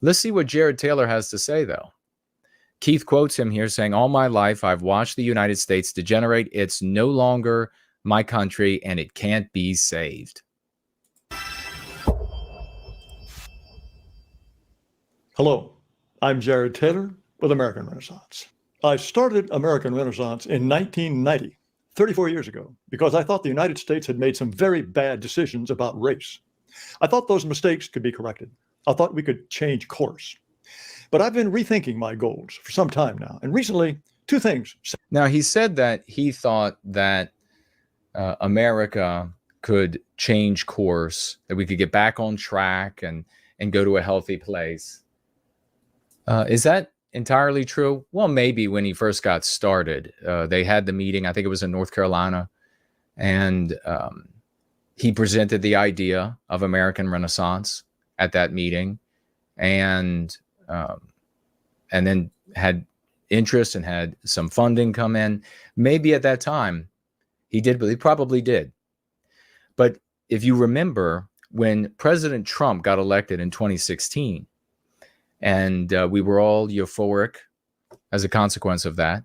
Let's see what Jared Taylor has to say, though. Keith quotes him here saying, "All my life, I've watched the United States degenerate. It's no longer my country, and it can't be saved." Hello, I'm Jared Taylor with American Renaissance. I started American Renaissance in 1990, 34 years ago, because I thought the United States had made some very bad decisions about race. I thought those mistakes could be corrected. I thought we could change course. But I've been rethinking my goals for some time now. And recently, two things. Now, he said that he thought that America could change course, that we could get back on track and go to a healthy place. Is that entirely true? Well, maybe when he first got started. They had the meeting, I think it was in North Carolina, and he presented the idea of American Renaissance at that meeting, and then had interest and had some funding come in. Maybe at that time he did, but he probably did. But if you remember, when President Trump got elected in 2016, and we were all euphoric as a consequence of that,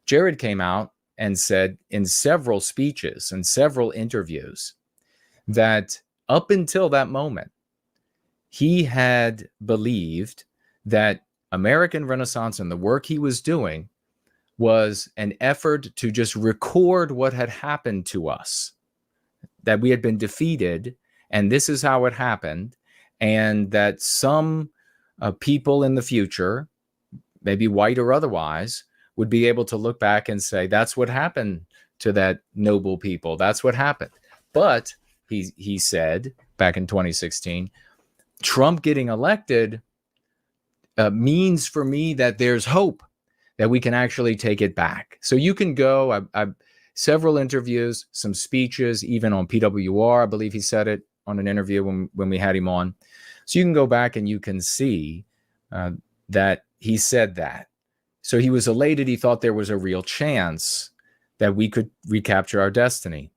Jared came out and said in several speeches and several interviews that up until that moment, he had believed that American Renaissance and the work he was doing was an effort to just record what had happened to us, that we had been defeated, and this is how it happened, and that some people in the future, maybe white or otherwise, would be able to look back and say, that's what happened to that noble people. That's what happened. But he said back in 2016, Trump getting elected means for me that there's hope that we can actually take it back. So you can go, I've several interviews, some speeches, even on PWR. I believe he said it on an interview when we had him on. So you can go back and you can see that he said that. So he was elated. He thought there was a real chance that we could recapture our destiny.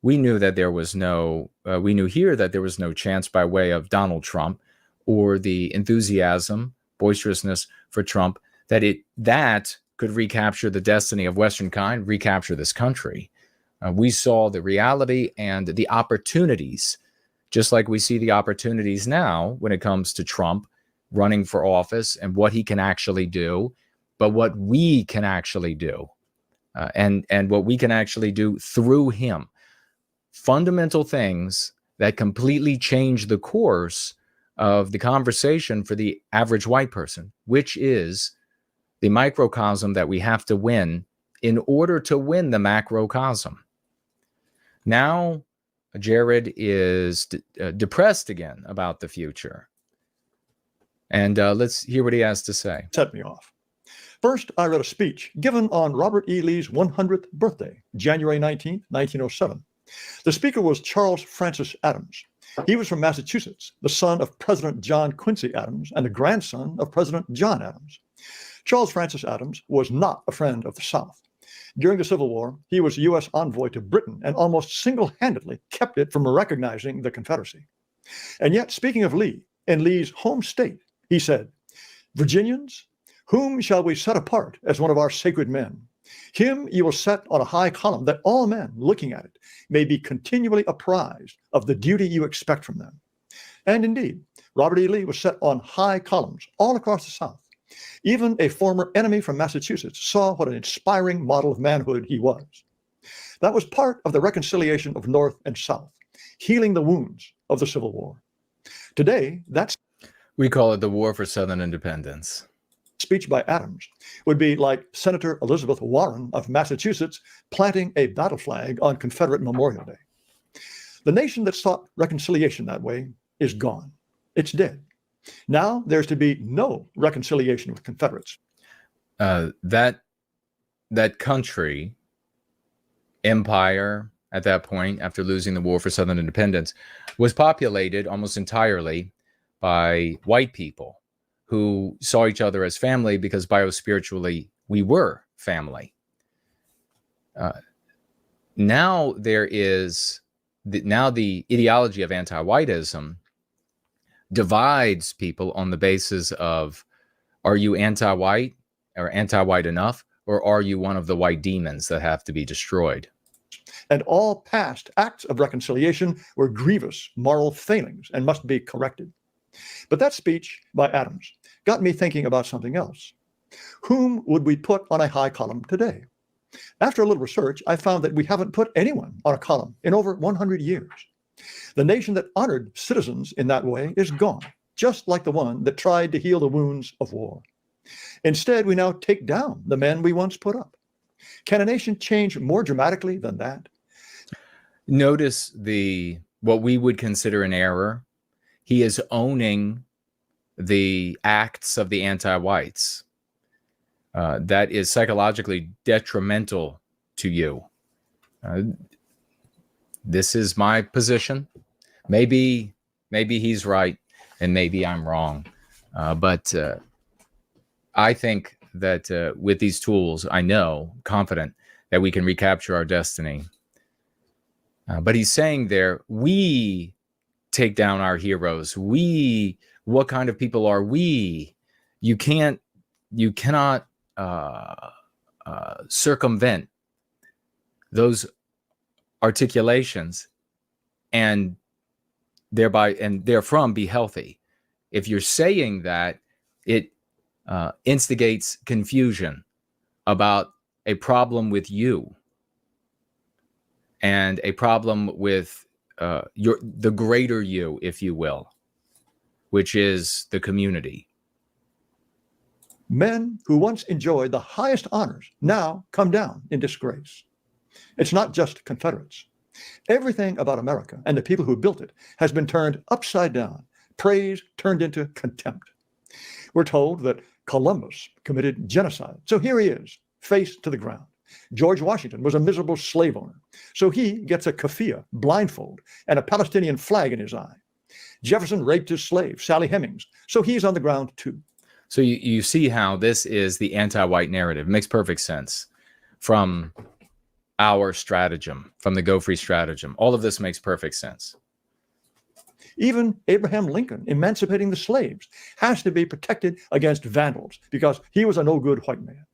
We knew that there was we knew here that there was no chance by way of Donald Trump or the enthusiasm, boisterousness for Trump, that could recapture the destiny of Western kind, recapture this country. We saw the reality and the opportunities, just like we see the opportunities now when it comes to Trump running for office and what he can actually do, but what we can actually do, and what we can actually do through him. Fundamental things that completely change the course of the conversation for the average white person, which is the microcosm that we have to win in order to win the macrocosm. Now, Jared is depressed again about the future. And let's hear what he has to say. Set me off. First, I read a speech given on Robert E. Lee's 100th birthday, January 19th, 1907. The speaker was Charles Francis Adams. He was from Massachusetts, the son of President John Quincy Adams and the grandson of President John Adams. Charles Francis Adams was not a friend of the South. During the Civil War, he was U.S. envoy to Britain and almost single-handedly kept it from recognizing the Confederacy. And yet, speaking of Lee, in Lee's home state, he said, "Virginians, whom shall we set apart as one of our sacred men? Him you will set on a high column, that all men looking at it may be continually apprised of the duty you expect from them." And indeed, Robert E. Lee was set on high columns all across the South. Even a former enemy from Massachusetts saw what an inspiring model of manhood he was. That was part of the reconciliation of North and South, healing the wounds of the Civil War. Today, we call it the War for Southern Independence. Speech by Adams would be like Senator Elizabeth Warren of Massachusetts planting a battle flag on Confederate Memorial Day. The nation that sought reconciliation that way is gone. It's dead. Now there's to be no reconciliation with Confederates. That country, empire at that point, after losing the War for Southern Independence, was populated almost entirely by white people who saw each other as family because biospiritually we were family. Now there is the ideology of anti-whiteism divides people on the basis of, are you anti-white or anti-white enough, or are you one of the white demons that have to be destroyed? And all past acts of reconciliation were grievous moral failings and must be corrected. But that speech by Adams got me thinking about something else. Whom would we put on a high column today? After a little research, I found that we haven't put anyone on a column in over 100 years. The nation that honored citizens in that way is gone, just like the one that tried to heal the wounds of war. Instead, we now take down the men we once put up. Can a nation change more dramatically than that? Notice what we would consider an error. He is owning the acts of the anti-whites. That is psychologically detrimental to you. This is my position. Maybe he's right, and maybe I'm wrong. But I think that with these tools, I know, confident, that we can recapture our destiny. But he's saying there, we take down our heroes. What kind of people are we? You cannot circumvent those articulations and therefrom be healthy. If you're saying that, it instigates confusion about a problem with you and a problem with the greater you, if you will, which is the community. Men who once enjoyed the highest honors now come down in disgrace. It's not just Confederates. Everything about America and the people who built it has been turned upside down, praise turned into contempt. We're told that Columbus committed genocide, so here he is, face to the ground. George Washington was a miserable slave owner, so he gets a keffiyeh blindfold and a Palestinian flag in his eye. Jefferson raped his slave, Sally Hemings, so he's on the ground too. So you see how this is the anti-white narrative. It makes perfect sense from our stratagem, from the Go Free stratagem. All of this makes perfect sense. Even Abraham Lincoln emancipating the slaves has to be protected against vandals because he was a no-good white man.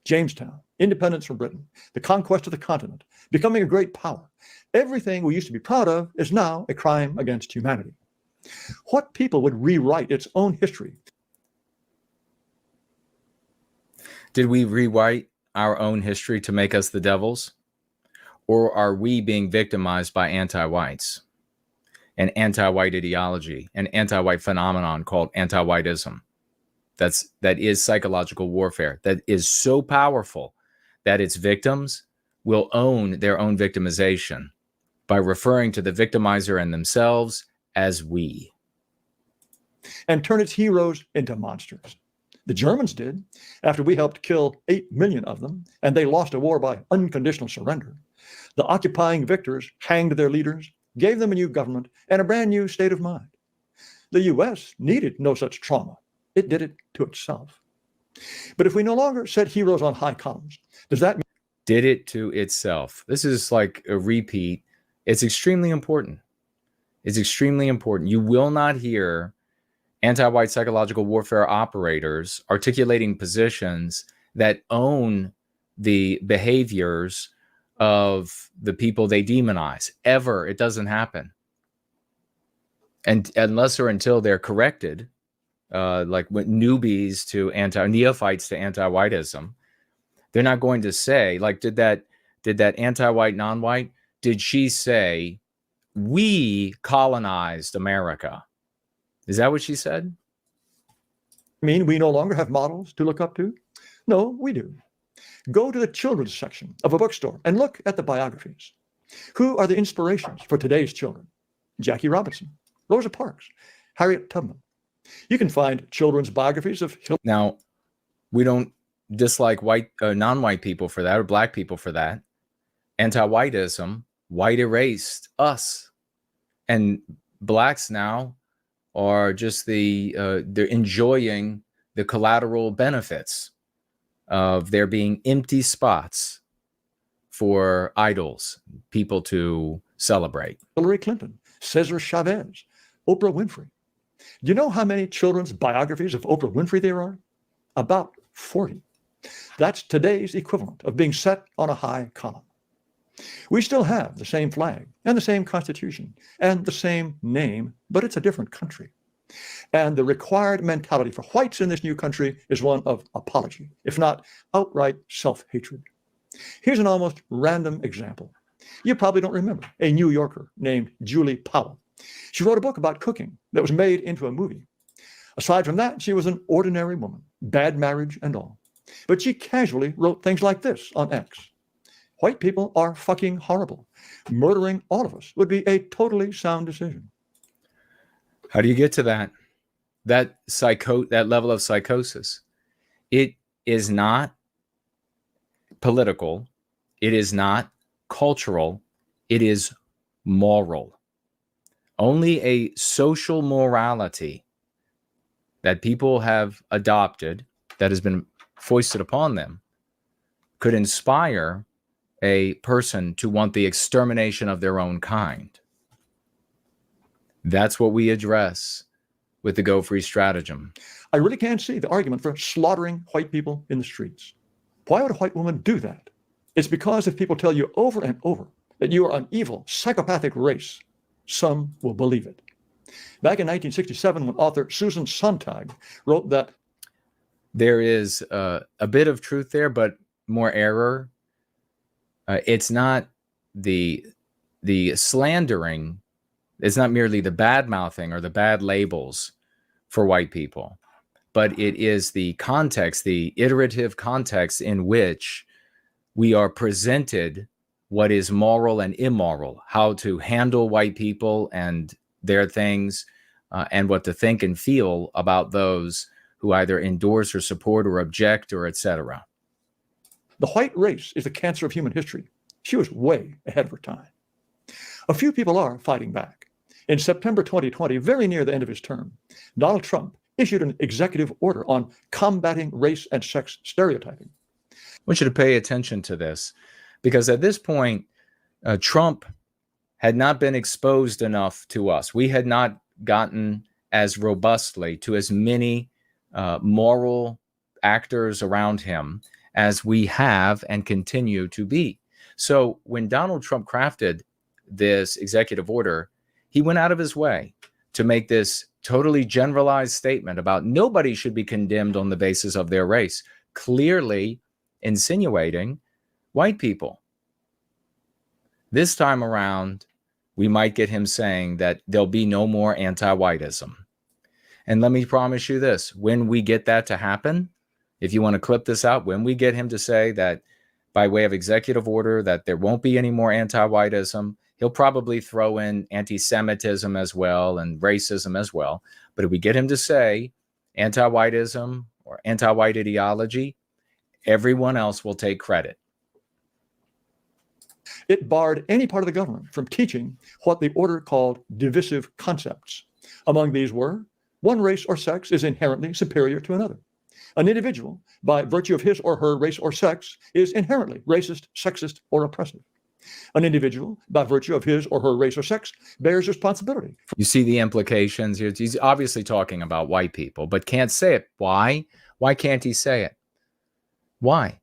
Jamestown, independence from Britain, the conquest of the continent, becoming a great power. Everything we used to be proud of is now a crime against humanity. What people would rewrite its own history? Did we rewrite our own history to make us the devils? Or are we being victimized by anti-whites, an anti-white ideology, an anti-white phenomenon called anti-whiteism? That is psychological warfare that is so powerful that its victims will own their own victimization by referring to the victimizer and themselves as we. And turn its heroes into monsters. The Germans did, after we helped kill 8 million of them, and they lost a war by unconditional surrender. The occupying victors hanged their leaders, gave them a new government and a brand new state of mind. The US needed no such trauma. It did it to itself. But if we no longer set heroes on high columns, does that mean did it to itself? This is like a repeat. It's extremely important. It's extremely important. You will not hear anti-white psychological warfare operators articulating positions that own the behaviors of the people they demonize. Ever. It doesn't happen. And unless or until they're corrected, like newbies to neophytes to anti-whiteism, they're not going to say, like, did that anti-white, non-white, did she say, we colonized America? Is that what she said? mean we no longer have models to look up to? No, we do. Go to the children's section of a bookstore and look at the biographies. Who are the inspirations for today's children? Jackie Robinson, Rosa Parks, Harriet Tubman. You can find children's biographies of Now, we don't dislike non-white people for that or black people for that. Anti-whiteism, white erased us. And blacks now are just they're enjoying the collateral benefits of there being empty spots for idols, people to celebrate. Hillary Clinton, Cesar Chavez, Oprah Winfrey. Do you know how many children's biographies of Oprah Winfrey there are? About 40. That's today's equivalent of being set on a high column. We still have the same flag and the same constitution and the same name, but it's a different country. And the required mentality for whites in this new country is one of apology, if not outright self-hatred. Here's an almost random example. You probably don't remember a New Yorker named Julie Powell. She wrote a book about cooking that was made into a movie. Aside from that, she was an ordinary woman, bad marriage and all. But she casually wrote things like this on X. White people are fucking horrible. Murdering all of us would be a totally sound decision. How do you get to that level of psychosis? It is not political. It is not cultural. It is moral. Only a social morality that people have adopted, that has been foisted upon them, could inspire a person to want the extermination of their own kind. That's what we address with the Go Free stratagem. I really can't see the argument for slaughtering white people in the streets. Why would a white woman do that? It's because if people tell you over and over that you are an evil, psychopathic race, some will believe it. Back in 1967, when author Susan Sontag wrote that there is a bit of truth there, but more error. It's not the slandering. It's not merely the bad mouthing or the bad labels for white people, but it is the context, the iterative context in which we are presented what is moral and immoral, how to handle white people and their things, and what to think and feel about those who either endorse or support or object or etc. The white race is the cancer of human history. She was way ahead of her time. A few people are fighting back. In September 2020, very near the end of his term, Donald Trump issued an executive order on combating race and sex stereotyping. I want you to pay attention to this, because at this point, Trump had not been exposed enough to us. We had not gotten as robustly to as many moral actors around him as we have and continue to be. So when Donald Trump crafted this executive order, he went out of his way to make this totally generalized statement about nobody should be condemned on the basis of their race, clearly insinuating white people. This time around, we might get him saying that there'll be no more anti-whiteism. And let me promise you this, when we get that to happen, if you want to clip this out, when we get him to say that by way of executive order that there won't be any more anti-whiteism, he'll probably throw in anti-Semitism as well and racism as well. But if we get him to say anti-whiteism or anti-white ideology, everyone else will take credit. It barred any part of the government from teaching what the order called divisive concepts. Among these were, one race or sex is inherently superior to another. An individual, by virtue of his or her race or sex, is inherently racist, sexist, or oppressive. An individual, by virtue of his or her race or sex, bears responsibility. You see the implications here. He's obviously talking about white people, but can't say it. Why? Why can't he say it? Why?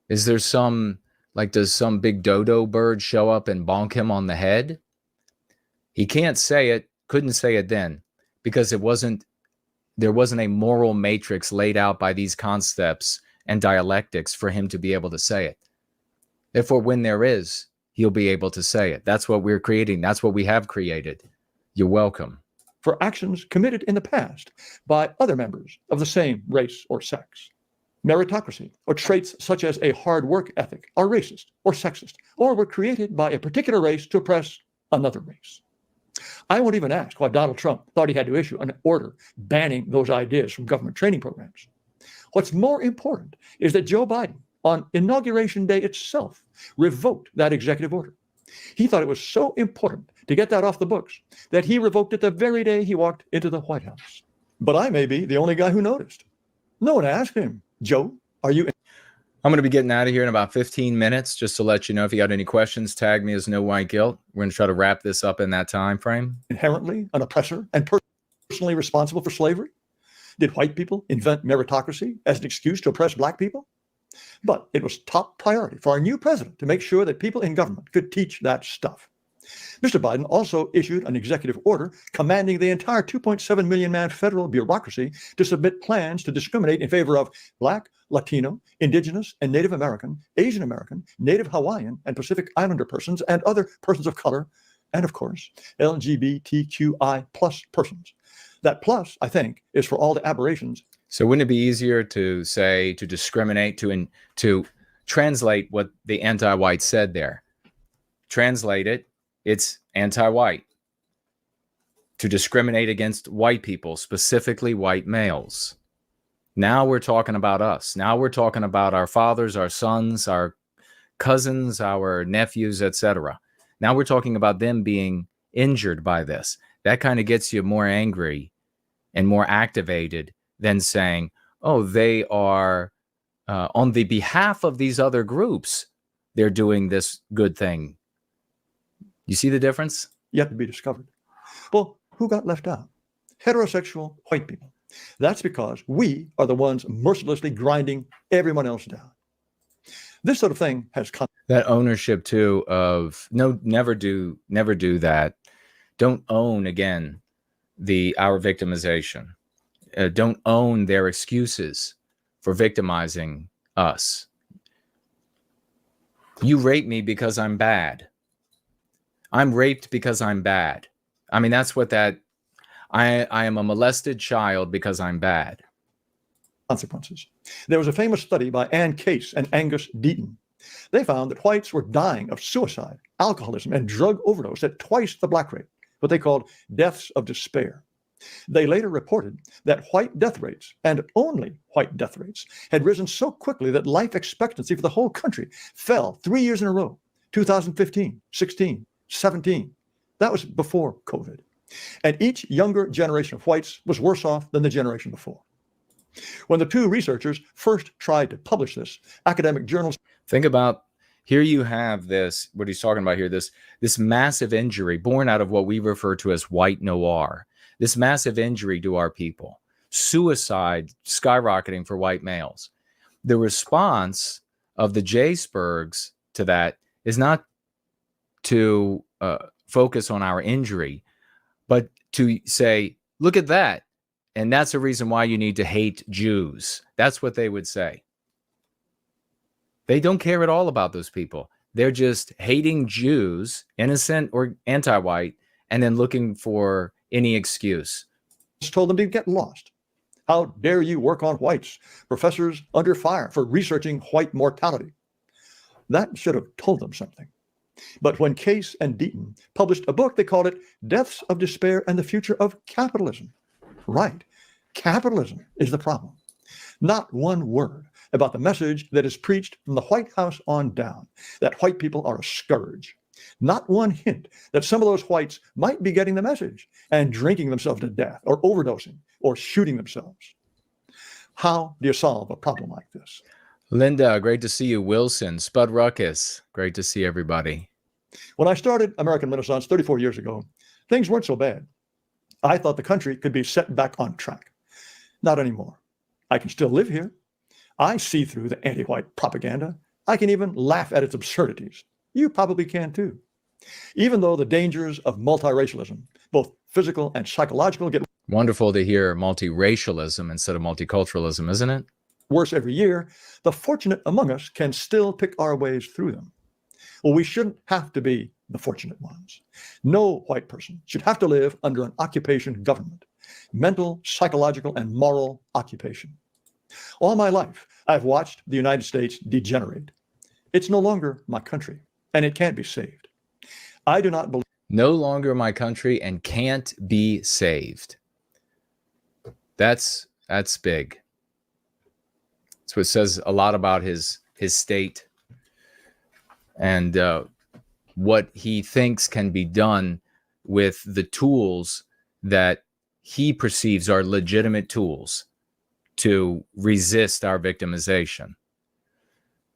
Is there some, does some big dodo bird show up and bonk him on the head? He can't say it, couldn't say it then, because there wasn't a moral matrix laid out by these concepts and dialectics for him to be able to say it. Therefore, when there is, he'll be able to say it. That's what we're creating. That's what we have created. You're welcome. For actions committed in the past by other members of the same race or sex. Meritocracy, or traits such as a hard work ethic, are racist or sexist, or were created by a particular race to oppress another race. I won't even ask why Donald Trump thought he had to issue an order banning those ideas from government training programs. What's more important is that Joe Biden, on Inauguration Day itself, revoked that executive order. He thought it was so important to get that off the books that he revoked it the very day he walked into the White House. But I may be the only guy who noticed. No one asked him, Joe, are you... I'm going to be getting out of here in about 15 minutes. Just to let you know, if you got any questions, tag me as No White Guilt. We're going to try to wrap this up in that time frame. Inherently an oppressor and personally responsible for slavery? Did white people invent meritocracy as an excuse to oppress black people? But it was top priority for our new president to make sure that people in government could teach that stuff. Mr. Biden also issued an executive order commanding the entire 2.7 million man federal bureaucracy to submit plans to discriminate in favor of Black, Latino, Indigenous, and Native American, Asian American, Native Hawaiian, and Pacific Islander persons and other persons of color, and of course, LGBTQI plus persons. That plus, I think, is for all the aberrations. So wouldn't it be easier to say, to discriminate, to translate what the anti-white said there? Translate it, it's anti-white. To discriminate against white people, specifically white males. Now we're talking about us. Now we're talking about our fathers, our sons, our cousins, our nephews, etc. Now we're talking about them being injured by this. That kind of gets you more angry and more activated than saying, oh, they are on the behalf of these other groups, they're doing this good thing. You see the difference? Yet to be discovered. Well, who got left out? Heterosexual white people. That's because we are the ones mercilessly grinding everyone else down. This sort of thing has come. That ownership too of no, never do that. Don't own again our victimization. Don't own their excuses for victimizing us. You rape me because I'm bad. I'm raped because I'm bad. I mean, that's what that, I am a molested child because I'm bad. Consequences. There was a famous study by Ann Case and Angus Deaton. They found that whites were dying of suicide, alcoholism, and drug overdose at twice the black rate, what they called deaths of despair. They later reported that white death rates, and only white death rates, had risen so quickly that life expectancy for the whole country fell 3 years in a row, 2015, 16, 17. That was before COVID. And each younger generation of whites was worse off than the generation before. When the two researchers first tried to publish this, academic journals. Think about, here you have this, what he's talking about here, this massive injury born out of what we refer to as white noir. This massive injury to our people, suicide skyrocketing for white males. The response of the J-Spurgs to that is not to focus on our injury, but to say, look at that. And that's a reason why you need to hate Jews. That's what they would say. They don't care at all about those people. They're just hating Jews, innocent or anti-white, and then looking for any excuse. Told them to get lost. How dare you work on whites? Professors under fire for researching white mortality. That should have told them something. But when Case and Deaton published a book, they called it Deaths of Despair and the Future of Capitalism. Right. Capitalism is the problem. Not one word about the message that is preached from the White House on down, that white people are a scourge. Not one hint that some of those whites might be getting the message and drinking themselves to death or overdosing or shooting themselves. How do you solve a problem like this? Linda, great to see you. Wilson, Spud Ruckus, great to see everybody. When I started American Renaissance 34 years ago, things weren't so bad. I thought the country could be set back on track. Not anymore. I can still live here. I see through the anti-white propaganda. I can even laugh at its absurdities. You probably can too. Even though the dangers of multiracialism, both physical and psychological, get wonderful to hear multiracialism instead of multiculturalism, isn't it? Worse every year, the fortunate among us can still pick our ways through them. Well, we shouldn't have to be the fortunate ones. No white person should have to live under an occupation government, mental, psychological, and moral occupation. All my life, I've watched the United States degenerate. It's no longer my country, and it can't be saved. I do not believe. No longer my country and can't be saved. That's big. That's what says a lot about his state and what he thinks can be done with the tools that he perceives are legitimate tools to resist our victimization.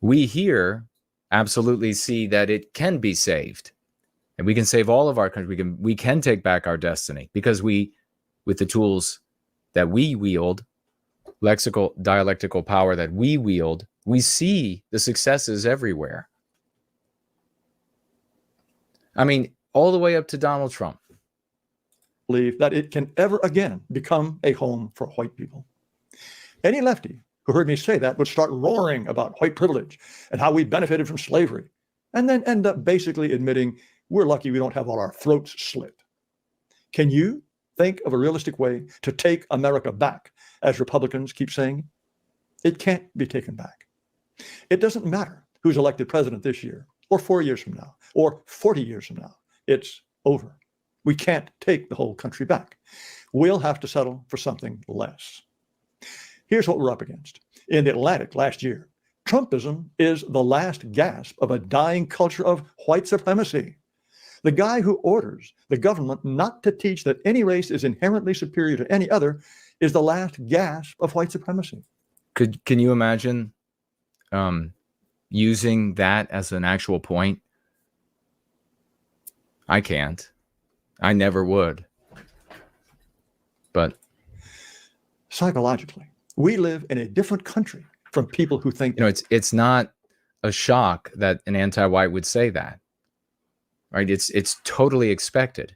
We here absolutely see that it can be saved, and we can save all of our country. We can take back our destiny because we with the tools that we wield, lexical, dialectical power that we wield, we see the successes everywhere. I mean, all the way up to Donald Trump. Believe that it can ever again become a home for white people. Any lefty who heard me say that would start roaring about white privilege and how we benefited from slavery, and then end up basically admitting we're lucky we don't have all our throats slit. Can you think of a realistic way to take America back, as Republicans keep saying? It can't be taken back. It doesn't matter who's elected president this year, or 4 years from now, or 40 years from now. It's over. We can't take the whole country back. We'll have to settle for something less. Here's what we're up against. In the Atlantic last year, Trumpism is the last gasp of a dying culture of white supremacy. The guy who orders the government not to teach that any race is inherently superior to any other is the last gasp of white supremacy. Can you imagine using that as an actual point? I can't. I never would. But psychologically, we live in a different country from people who think, it's not a shock that an anti-white would say that, right? It's totally expected.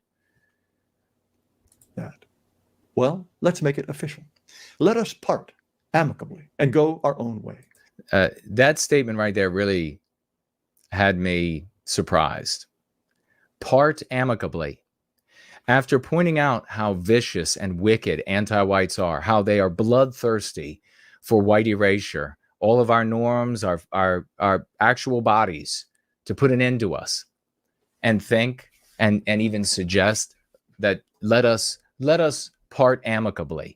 That. Well, let's make it official. Let us part amicably and go our own way. That statement right there really had me surprised. Part amicably. After pointing out how vicious and wicked anti-whites are, how they are bloodthirsty for white erasure, all of our norms, our actual bodies, to put an end to us, and think and even suggest that let us part amicably.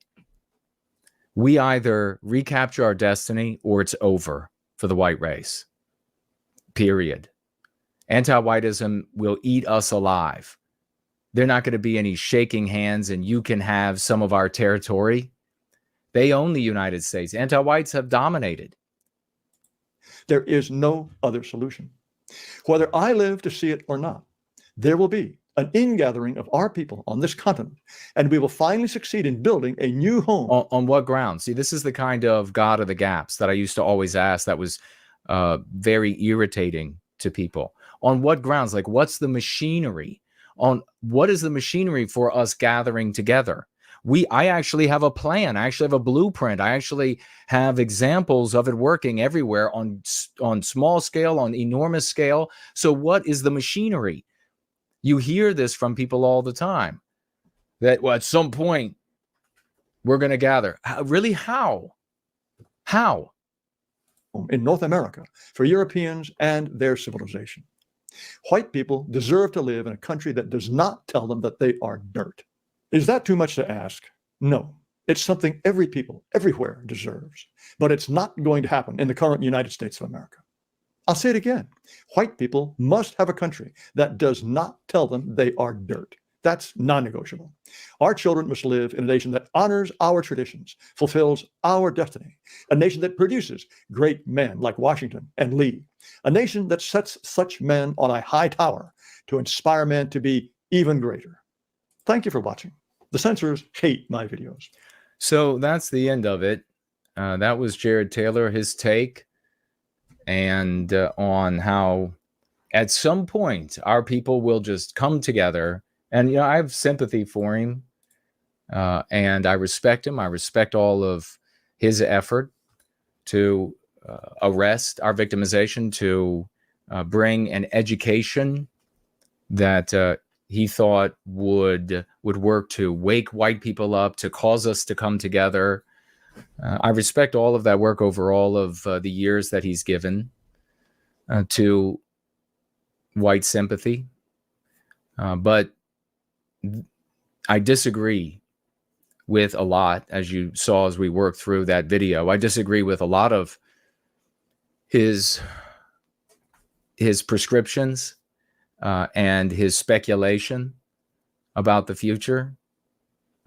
We either recapture our destiny or it's over for the white race. Period. Anti-whiteism will eat us alive. They're not going to be any shaking hands and you can have some of our territory. They own the United States. Anti-whites have dominated. There is no other solution. Whether I live to see it or not, there will be an ingathering of our people on this continent, and we will finally succeed in building a new home. On what grounds? See, this is the kind of God of the gaps that I used to always ask that was very irritating to people. On what grounds? Like, what's the machinery? On what is the machinery for us gathering together? I actually have a plan. I actually have a blueprint. I actually have examples of it working everywhere on small scale, on enormous scale. So what is the machinery? You hear this from people all the time, that, well, at some point we're going to gather. Really? How? How? In North America, for Europeans and their civilization. White people deserve to live in a country that does not tell them that they are dirt. Is that too much to ask? No. It's something every people everywhere deserves. But it's not going to happen in the current United States of America. I'll say it again. White people must have a country that does not tell them they are dirt. That's non-negotiable. Our children must live in a nation that honors our traditions, fulfills our destiny, a nation that produces great men like Washington and Lee, a nation that sets such men on a high tower to inspire men to be even greater. Thank you for watching. The censors hate my videos. So that's the end of it. That was Jared Taylor, his take, and on how at some point our people will just come together. And, I have sympathy for him, and I respect him. I respect all of his effort to arrest our victimization, to bring an education that he thought would work to wake white people up, to cause us to come together. I respect all of that work over all of the years that he's given to white sympathy. But I disagree with a lot, as you saw as we worked through that video. I disagree with a lot of his prescriptions and his speculation about the future.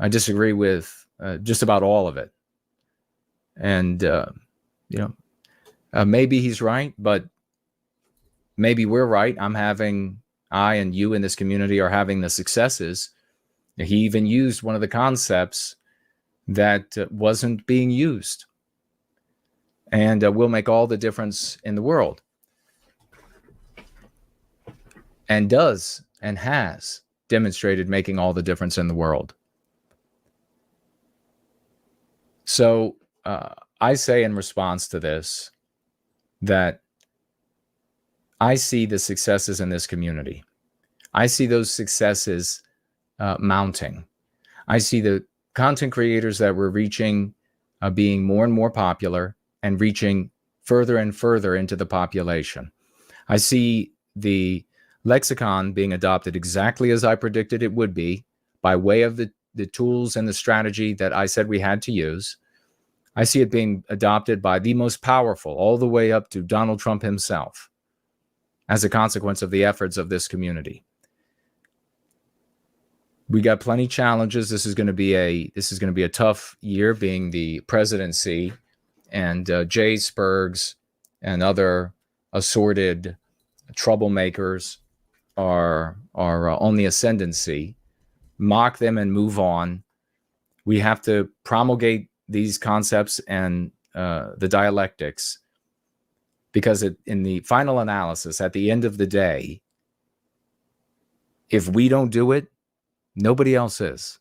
I disagree with just about all of it. And, maybe he's right, but maybe we're right. I and you in this community are having the successes He even used one of the concepts that wasn't being used, and will make all the difference in the world, and does and has demonstrated making all the difference in the world. So I say in response to this that I see the successes in this community. I see those successes mounting. I see the content creators that we're reaching being more and more popular and reaching further and further into the population. I see the lexicon being adopted exactly as I predicted it would be, by way of the tools and the strategy that I said we had to use. I see it being adopted by the most powerful, all the way up to Donald Trump himself, as a consequence of the efforts of this community. We got plenty of challenges. This is going to be a tough year, being the presidency, and Jay Spurgs and other assorted troublemakers are on the ascendancy. Mock them and move on. We have to promulgate these concepts and the dialectics, because in the final analysis, at the end of the day, if we don't do it, nobody else is.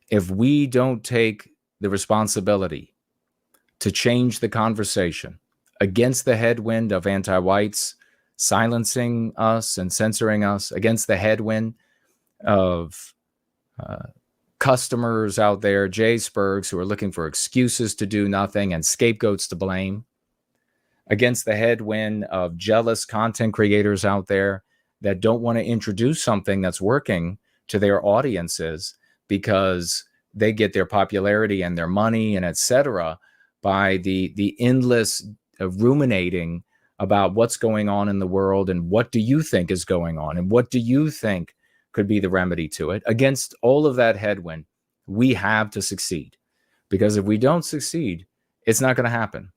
If we don't take the responsibility to change the conversation against the headwind of anti-whites silencing us and censoring us, against the headwind of customers out there, Jay Spurgs, who are looking for excuses to do nothing and scapegoats to blame, against the headwind of jealous content creators out there that don't want to introduce something that's working to their audiences because they get their popularity and their money and etc. by the endless ruminating about what's going on in the world and what do you think is going on and what do you think could be the remedy to it. Against all of that headwind, we have to succeed, because if we don't succeed, it's not going to happen.